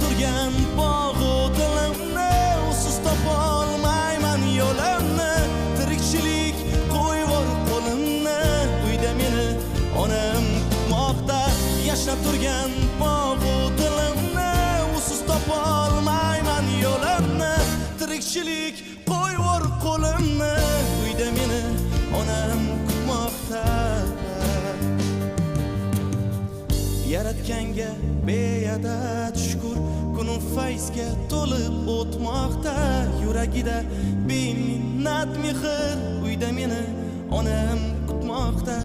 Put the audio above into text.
turgan bog'u dilimni, usiz topolmayman yo'limni. Tirikchilik qo'yvor qo'limni, uyda meni onam kutmoqda. Yashnab turgan bog'u dilimni, usiz topolmayman yo'limni. Tirikchilik qo'yvor qo'limni, uyda meni onam kutmoqda. Yaratganga beadad shukr, kunim fayzga to'lib o'tmoqda. Yuragida beminnat mehr, uyda meni onam kutmoqda.